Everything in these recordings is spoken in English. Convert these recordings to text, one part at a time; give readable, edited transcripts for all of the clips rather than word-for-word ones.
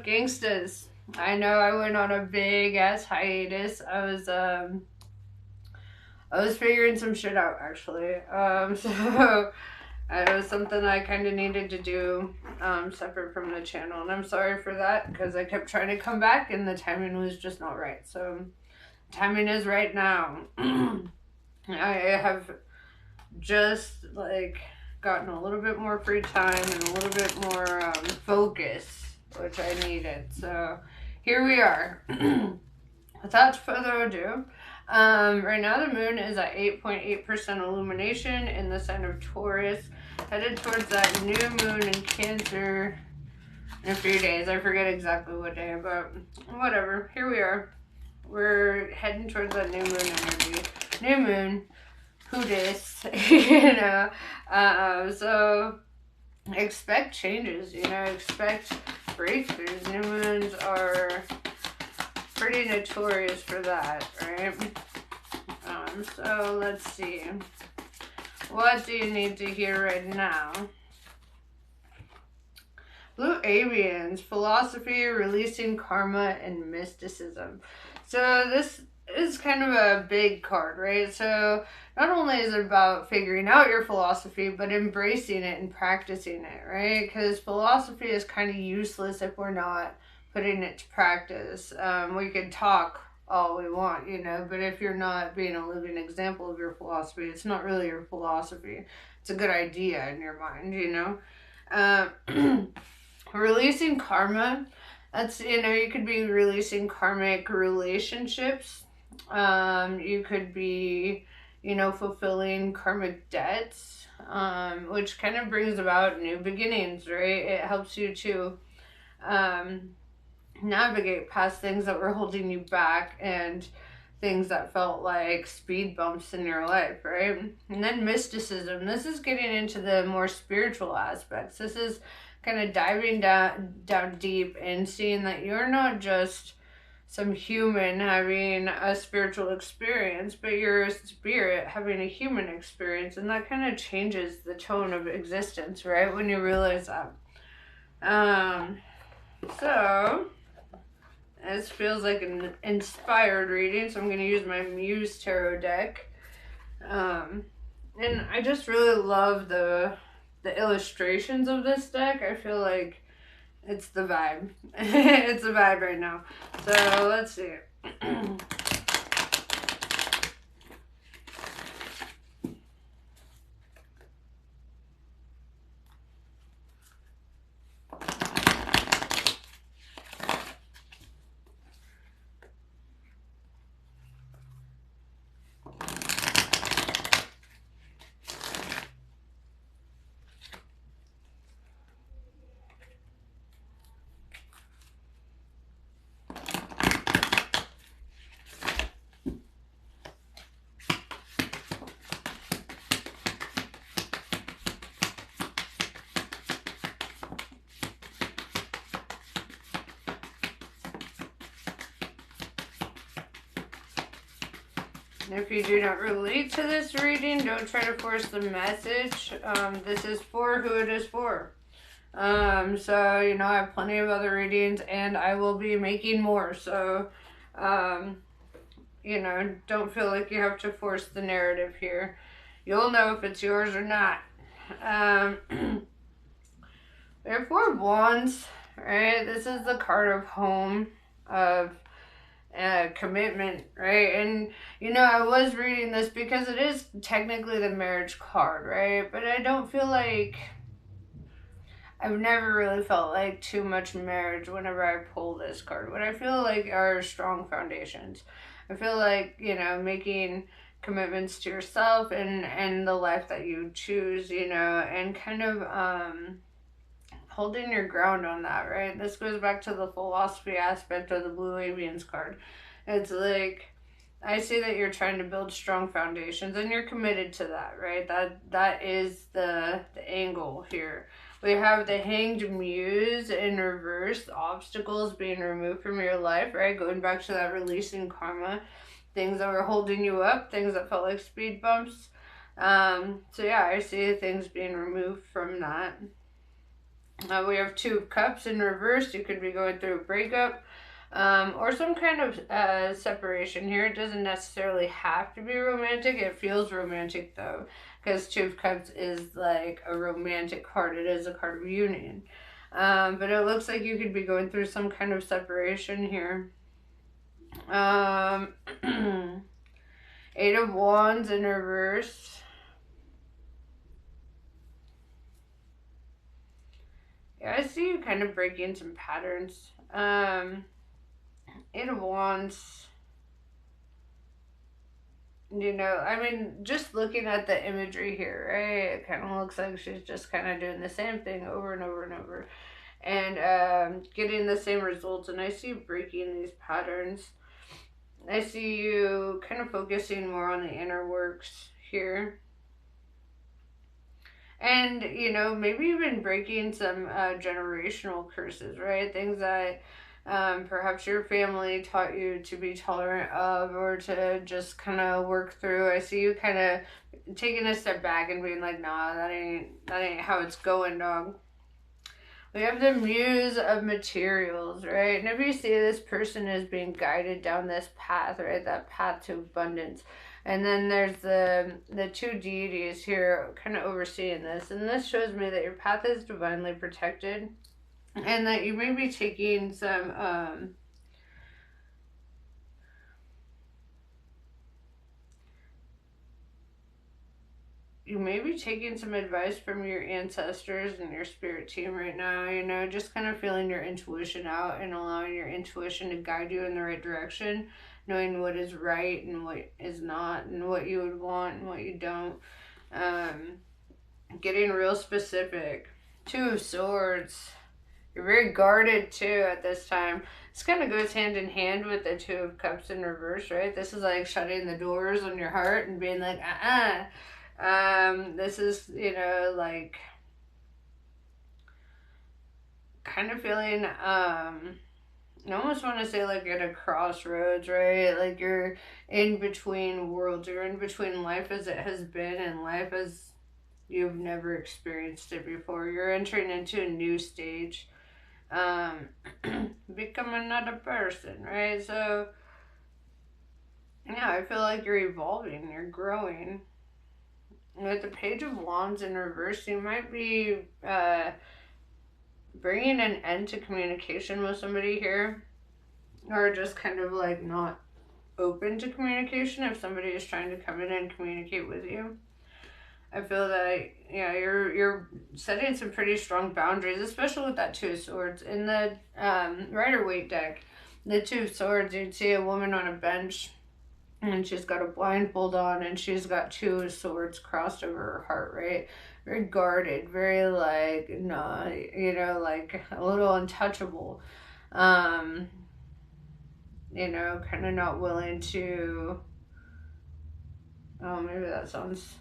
up, gangstas? I know I went on a big ass hiatus. I was figuring some shit out actually. So it was something I kind of needed to do separate from the channel, and I'm sorry for that because I kept trying to come back and the timing was just not right. So timing is right now. I have just like gotten a little bit more free time and a little bit more focus, which I needed. So here we are. Without further ado, right now the moon is at 8.8% illumination in the sign of Taurus, headed towards that new moon in Cancer in a few days. I forget exactly what day, but whatever. Here we are. We're heading towards that new moon energy. New moon. Who dis? You know? So expect changes, you know, expect breakthroughs. New moons are pretty notorious for that, right? So let's see. What do you need to hear right now? Blue Avians, philosophy, releasing karma, and mysticism. So this is kind of a big card, right? So not only is it about figuring out your philosophy, but embracing it and practicing it, right? Because philosophy is kind of useless if we're not putting it to practice. We can talk all we want, you know, but if you're not being a living example of your philosophy, it's not really your philosophy. It's a good idea in your mind, you know. Releasing karma, that's, you know, you could be releasing karmic relationships. You could be, you know, fulfilling karmic debts, which kind of brings about new beginnings, right? It helps you to navigate past things that were holding you back and things that felt like speed bumps in your life, right? And then mysticism. This is getting into the more spiritual aspects. This is kind of diving down deep and seeing that you're not just some human having a spiritual experience, but you're a spirit having a human experience, and that kind of changes the tone of existence, right? When you realize that. So this feels like an inspired reading, so I'm going to use my Muse Tarot deck. And I just really love the illustrations of this deck. I feel like it's the vibe. It's the vibe right now. So let's see. If you do not relate to this reading, don't try to force the message. This is for who it is for. So, you know, I have plenty of other readings and I will be making more. So, you know, don't feel like you have to force the narrative here. You'll know if it's yours or not. We have 4 of Wands, right? This is the card of home, of commitment, right? And you know, I was reading this because it is technically the marriage card, right? But I don't feel like, I've never really felt like too much marriage whenever I pull this card. What I feel like are strong foundations. I feel like, you know, making commitments to yourself and the life that you choose, you know, and kind of holding your ground on that, right? This goes back to the philosophy aspect of the Blue Avians card. It's like, I see that you're trying to build strong foundations and you're committed to that, right? That is the angle here. We have the Hanged Muse in reverse, obstacles being removed from your life, right? Going back to that releasing karma, things that were holding you up, things that felt like speed bumps. So yeah, I see things being removed from that. We have Two of Cups in reverse. You could be going through a breakup. Or some kind of separation here. It doesn't necessarily have to be romantic. It feels romantic though, because Two of Cups is like a romantic card. It is a card of union. But it looks like you could be going through some kind of separation here. Um, Eight of Wands in reverse. Yeah, I see you kind of breaking some patterns. Eight of Wands. You know, I mean, just looking at the imagery here, right? It kind of looks like she's just kind of doing the same thing over and over and over, and getting the same results. And I see you breaking these patterns. I see you kind of focusing more on the inner works here. And, you know, maybe even breaking some generational curses, right? Things that perhaps your family taught you to be tolerant of, or to just kind of work through. I see you kind of taking a step back and being like, nah, that ain't how it's going, dog. We have the Muse of Materials, right? And if you see this person is being guided down this path, right? That path to abundance. And then there's the two deities here kind of overseeing this. And this shows me that your path is divinely protected, and that you may be taking some you may be taking some advice from your ancestors and your spirit team right now, you know, just kind of feeling your intuition out and allowing your intuition to guide you in the right direction, knowing what is right and what is not, and what you would want and what you don't. Getting real specific. Two of Swords. You're very guarded too at this time. This kind of goes hand in hand with the Two of Cups in reverse, right? This is like shutting the doors on your heart and being like, this is, you know, like kind of feeling, I almost want to say like at a crossroads, right? Like you're in between worlds. You're in between life as it has been and life as you've never experienced it before. You're entering into a new stage. Become another person, right? So, yeah, I feel like you're evolving, you're growing. With the Page of Wands in reverse, you might be bringing an end to communication with somebody here, or just kind of like not open to communication if somebody is trying to come in and communicate with you. I feel that, yeah, you're setting some pretty strong boundaries, especially with that Two of Swords. In the Rider-Waite deck, the Two of Swords, you'd see a woman on a bench, and she's got a blindfold on, and she's got Two of Swords crossed over her heart, right? Very guarded, very like, no, you know, like a little untouchable. You know, kind of not willing to, oh, maybe that sounds,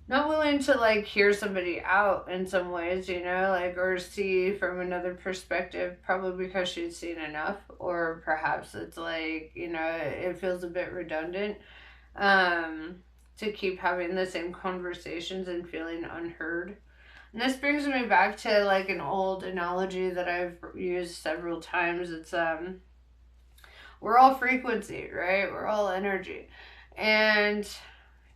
not willing to like hear somebody out in some ways, you know, like, or see from another perspective, probably because she's seen enough, or perhaps it's like, you know, it feels a bit redundant to keep having the same conversations and feeling unheard. And this brings me back to like an old analogy that I've used several times. It's we're all frequency, right? We're all energy. And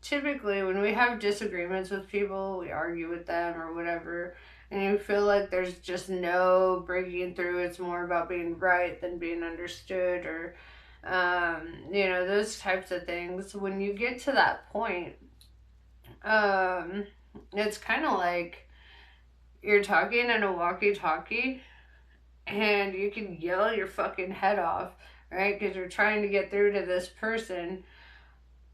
typically when we have disagreements with people, we argue with them or whatever, and you feel like there's just no breaking through. It's more about being right than being understood, or you know, those types of things. When you get to that point, it's kind of like you're talking in a walkie-talkie, and you can yell your fucking head off, right? Because you're trying to get through to this person.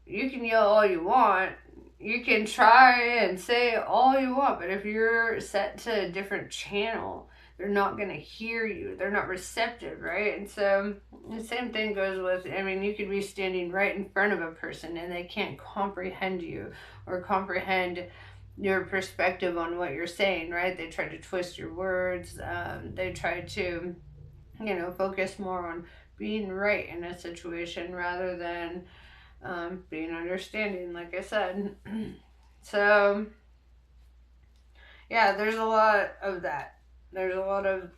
You can yell all you want. You can try and say all you want, but if you're set to a different channel, they're not going to hear you. They're not receptive, right? And so the same thing goes with, I mean, you could be standing right in front of a person and they can't comprehend you or comprehend your perspective on what you're saying, right? They try to twist your words. They try to, you know, focus more on being right in a situation rather than being understanding, like I said. So, yeah, there's a lot of that. There's a lot of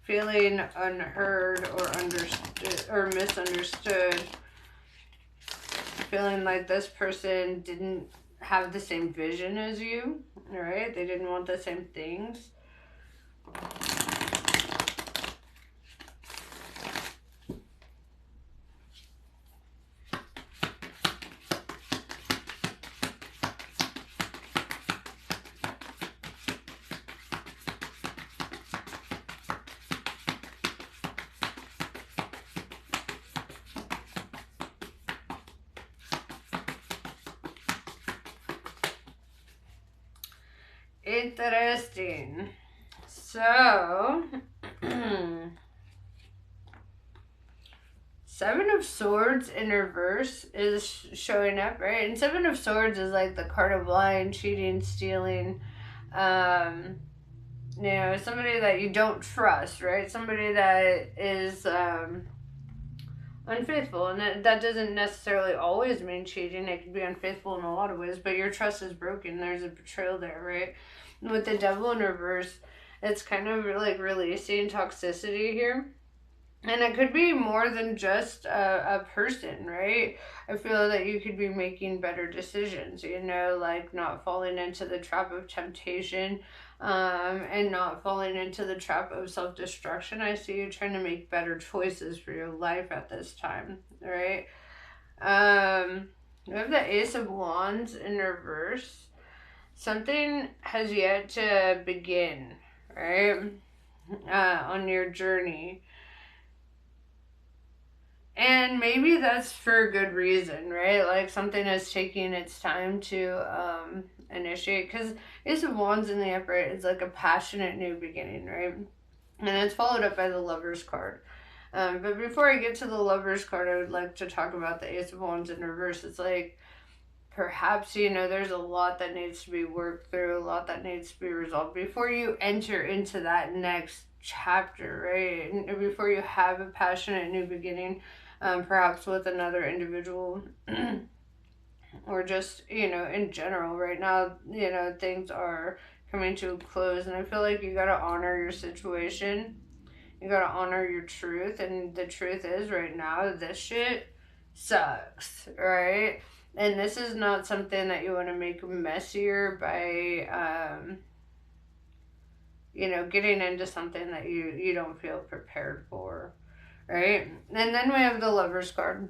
feeling unheard or understood or misunderstood. Feeling like this person didn't have the same vision as you, right? They didn't want the same things. Interesting. So, Seven of Swords in reverse is showing up, right? And Seven of Swords is like the card of lying, cheating, stealing. You know, somebody that you don't trust, right? Somebody that is unfaithful. And that doesn't necessarily always mean cheating. It can be unfaithful in a lot of ways, but your trust is broken. There's a betrayal there, right? With the Devil in reverse, it's kind of like releasing toxicity here. And it could be more than just a person, right? I feel that you could be making better decisions, you know, like not falling into the trap of temptation, and not falling into the trap of self-destruction. I see you trying to make better choices for your life at this time, right? We have the Ace of Wands in reverse. Something has yet to begin, right? On your journey. And maybe that's for a good reason, right? Like something is taking its time to initiate. Because Ace of Wands in the upright is like a passionate new beginning, right? And it's followed up by the Lover's card. But before I get to the Lover's card, I would like to talk about the Ace of Wands in reverse. It's like perhaps, you know, there's a lot that needs to be worked through, a lot that needs to be resolved before you enter into that next chapter, right? And before you have a passionate new beginning, perhaps with another individual or just, you know, in general. Right now, you know, things are coming to a close, and I feel like you gotta honor your situation. You gotta honor your truth, and the truth is, right now, this shit sucks, right? And this is not something that you want to make messier by, you know, getting into something that you don't feel prepared for, right? And then we have the Lover's card.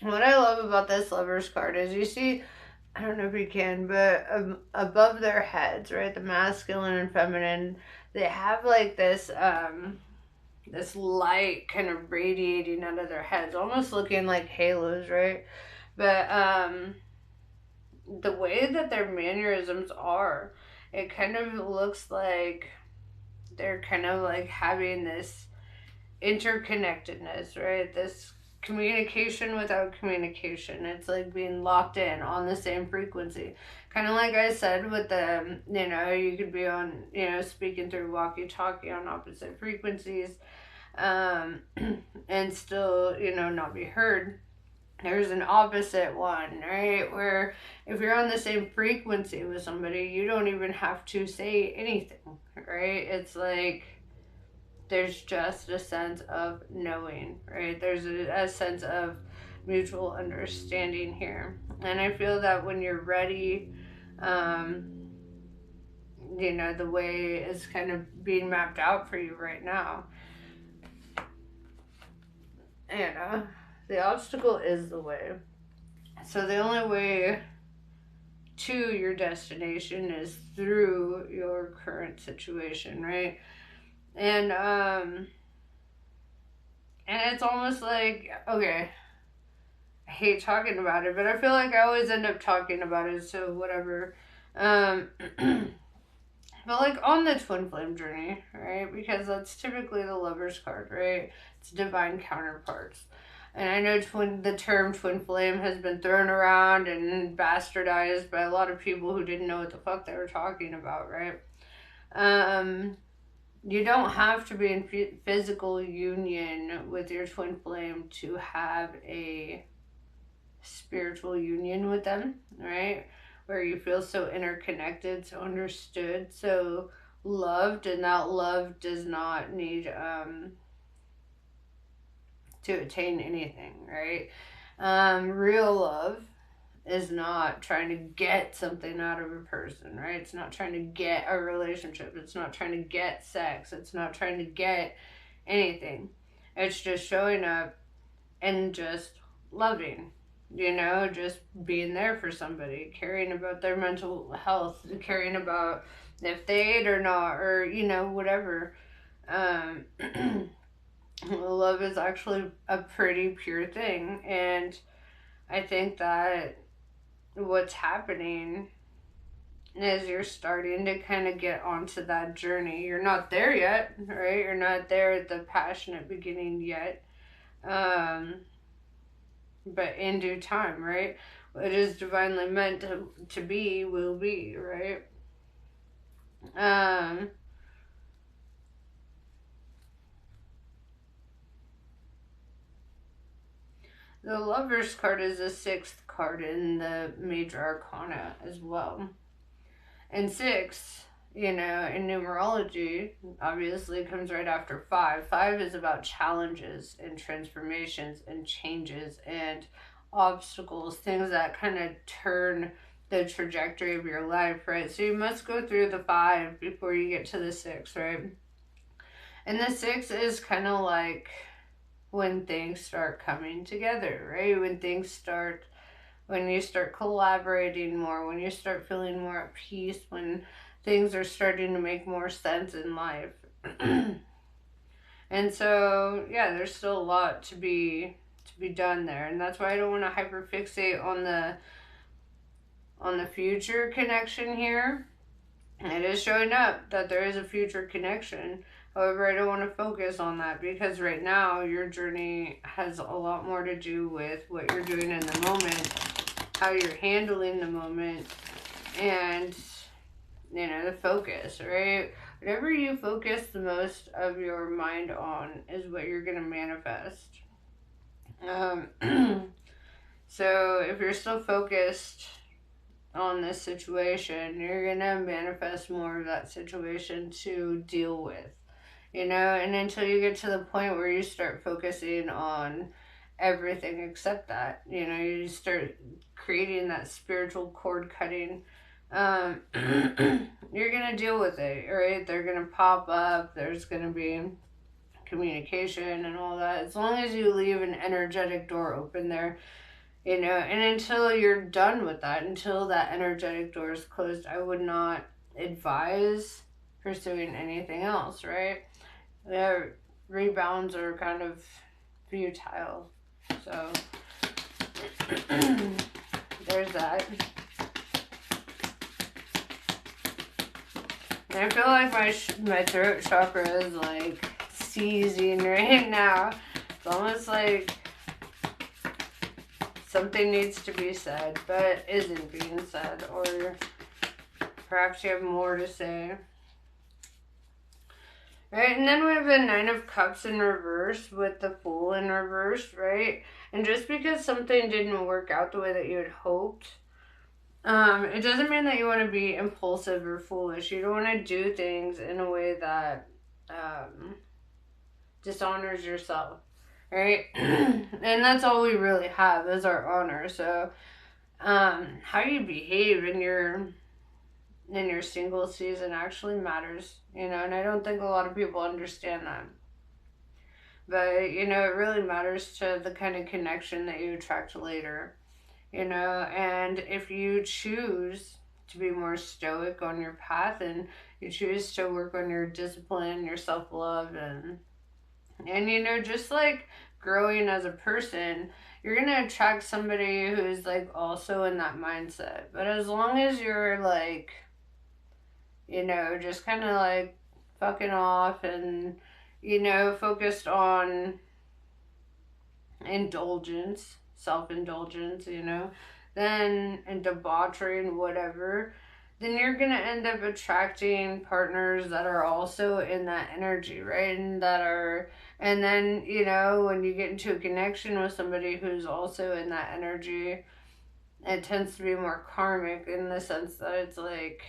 What I love about this Lover's card is you see, I don't know if you can, but above their heads, right, the masculine and feminine, they have like this light kind of radiating out of their heads, almost looking like halos, right? But the way that their mannerisms are, it kind of looks like they're kind of like having this interconnectedness, right? This communication without communication. It's like being locked in on the same frequency. Kind of like I said with the, you know, you could be on, you know, speaking through walkie-talkie on opposite frequencies, and still, you know, not be heard. There's an opposite one, right? Where if you're on the same frequency with somebody, you don't even have to say anything, right? It's like there's just a sense of knowing, right? There's a sense of mutual understanding here. And I feel that when you're ready, you know, the way is kind of being mapped out for you right now. You know, the obstacle is the way. So the only way to your destination is through your current situation, right? And it's almost like, okay, I hate talking about it, but I feel like I always end up talking about it, so whatever. But like on the twin flame journey, right? Because that's typically the Lover's card, right? It's divine counterparts. And I know the term twin flame has been thrown around and bastardized by a lot of people who didn't know what the fuck they were talking about, right? You don't have to be in physical union with your twin flame to have a spiritual union with them, right? Where you feel so interconnected, so understood, so loved, and that love does not need to attain anything, right? Real love is not trying to get something out of a person, right? It's not trying to get a relationship. It's not trying to get sex. It's not trying to get anything. It's just showing up and just loving, just being there for somebody, caring about their mental health, caring about if they ate or not, or, whatever. Um, love is actually a pretty pure thing. And I think that what's happening is you're starting to kind of get onto that journey. You're not there yet, right? You're not there at the passionate beginning yet. Um, but in due time, right? What is divinely meant to be will be, right? Um, the Lover's card is the sixth card in the major arcana as well. And six, in numerology, obviously comes right after five. Five is about challenges and transformations and changes and obstacles, things that kind of turn the trajectory of your life, right? So you must go through the five before you get to the six, right? And the six is kind of like when things start coming together, right? When you start collaborating more, when you start feeling more at peace, when things are starting to make more sense in life. And so, yeah, there's still a lot to be done there, and that's why I don't want to hyperfixate on the future connection here. It is showing up that there is a future connection. However, I don't want to focus on that because right now your journey has a lot more to do with what you're doing in the moment, how you're handling the moment, and, the focus, right? Whatever you focus the most of your mind on is what you're going to manifest. So if you're still focused on this situation, you're going to manifest more of that situation to deal with, and until you get to the point where you start focusing on everything except that, you start creating that spiritual cord cutting, you're going to deal with it, right? They're going to pop up, there's going to be communication and all that, as long as you leave an energetic door open there, and until you're done with that, until that energetic door is closed, I would not advise pursuing anything else, right? The rebounds are kind of futile. So, there's that. And I feel like my throat chakra is like seizing right now. It's almost like something needs to be said, but isn't being said, or perhaps you have more to say. Right, and then we have the Nine of Cups in reverse with the Fool in reverse, right? And just because something didn't work out the way that you had hoped, it doesn't mean that you want to be impulsive or foolish. You don't want to do things in a way that dishonors yourself, right? And that's all we really have is our honor. So, how you behave in your single season actually matters, and I don't think a lot of people understand that. But, it really matters to the kind of connection that you attract later, and if you choose to be more stoic on your path and you choose to work on your discipline, your self-love, and just like growing as a person, you're going to attract somebody who's like also in that mindset. But as long as you're like, just kind of like fucking off and, focused on indulgence, self-indulgence, then, and debauchery and whatever, then you're going to end up attracting partners that are also in that energy, right? And then, when you get into a connection with somebody who's also in that energy, it tends to be more karmic in the sense that it's like,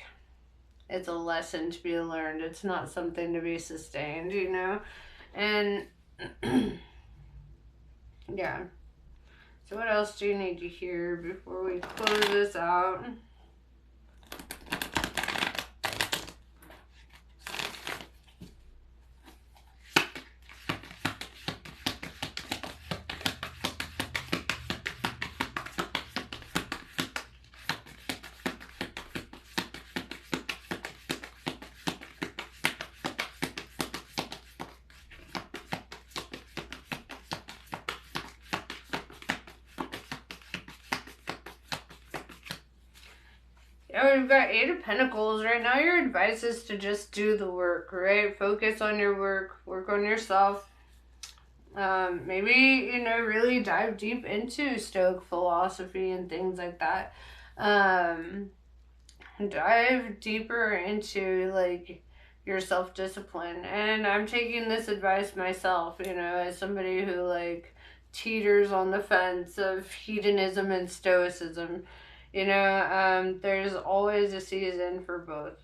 It's a lesson to be learned. It's not something to be sustained, you know? And yeah. So what else do you need to hear before we close this out? Yeah, we've got Eight of Pentacles. Right now your advice is to just do the work, right? Focus on your work on yourself. Maybe, you know, really dive deep into Stoic philosophy and things like that. Dive deeper into, like, your self-discipline. And I'm taking this advice myself, you know, as somebody who, like, teeters on the fence of hedonism and stoicism. You know, there's always a season for both.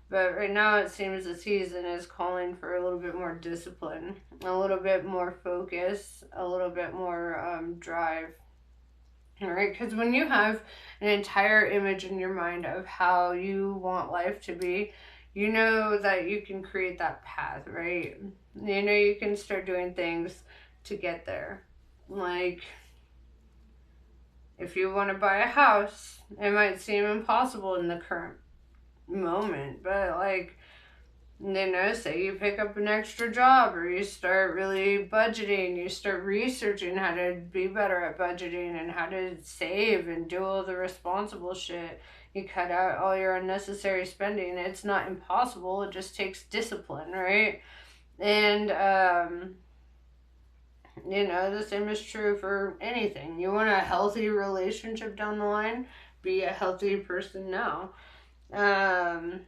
But right now it seems the season is calling for a little bit more discipline, a little bit more focus, a little bit more drive. All right? Because when you have an entire image in your mind of how you want life to be, you know that you can create that path, right? You know you can start doing things to get there. Like, if you want to buy a house, it might seem impossible in the current moment, but, like, you know, say you pick up an extra job, or you start really budgeting, you start researching how to be better at budgeting and how to save and do all the responsible shit. You cut out all your unnecessary spending. It's not impossible, it just takes discipline, right? And you know, the same is true for anything. You want a healthy relationship down the line, be a healthy person now. And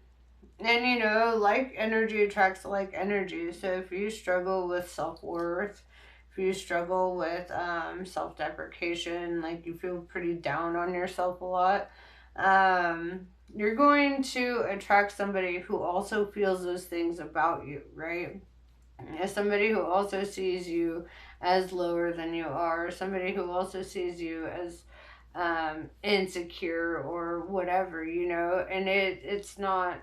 you know, like energy attracts like energy. So if you struggle with self-worth, if you struggle with self-deprecation, like you feel pretty down on yourself a lot, you're going to attract somebody who also feels those things about you, right? As somebody who also sees you as lower than you are, somebody who also sees you as insecure or whatever, you know, and it's not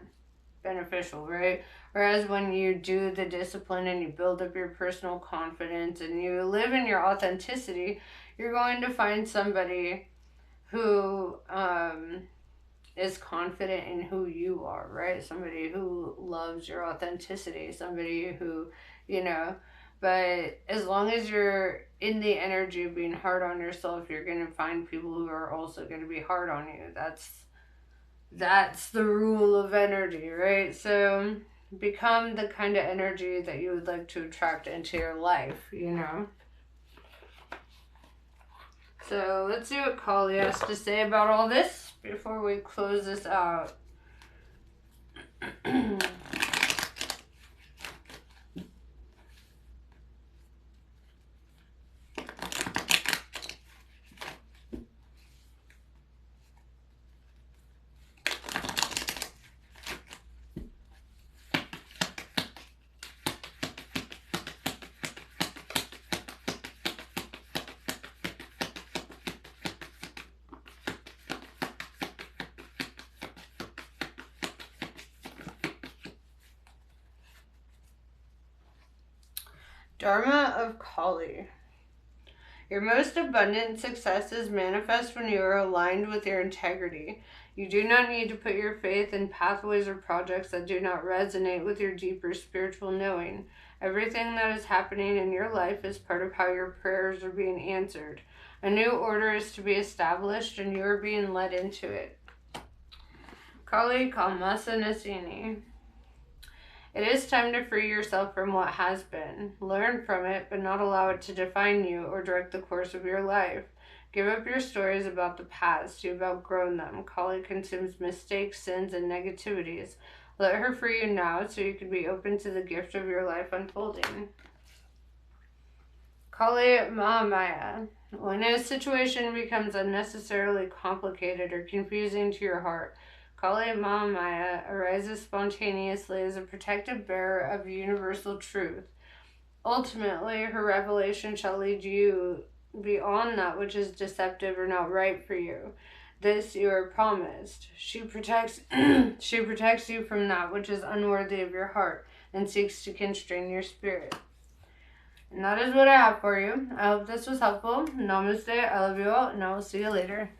beneficial, right? Whereas when you do the discipline and you build up your personal confidence and you live in your authenticity, you're going to find somebody who is confident in who you are, right? Somebody who loves your authenticity, somebody who, you know, but as long as you're in the energy of being hard on yourself, you're going to find people who are also going to be hard on you. That's the rule of energy, right? So become the kind of energy that you would like to attract into your life, you know? So let's see what Kali has to say about all this before we close this out. Dharma of Kali. Your most abundant successes manifest when you are aligned with your integrity. You do not need to put your faith in pathways or projects that do not resonate with your deeper spiritual knowing. Everything that is happening in your life is part of how your prayers are being answered. A new order is to be established and you are being led into it. Kali Kamasa Nasini. It is time to free yourself from what has been. Learn from it, but not allow it to define you or direct the course of your life. Give up your stories about the past. You've outgrown them. Kali consumes mistakes, sins, and negativities. Let her free you now so you can be open to the gift of your life unfolding. Kali Mahamaya. When a situation becomes unnecessarily complicated or confusing to your heart, Kali Ma Maya arises spontaneously as a protective bearer of universal truth. Ultimately, her revelation shall lead you beyond that which is deceptive or not right for you. This you are promised. She protects she protects you from that which is unworthy of your heart and seeks to constrain your spirit. And that is what I have for you. I hope this was helpful. Namaste. I love you all, and I will see you later.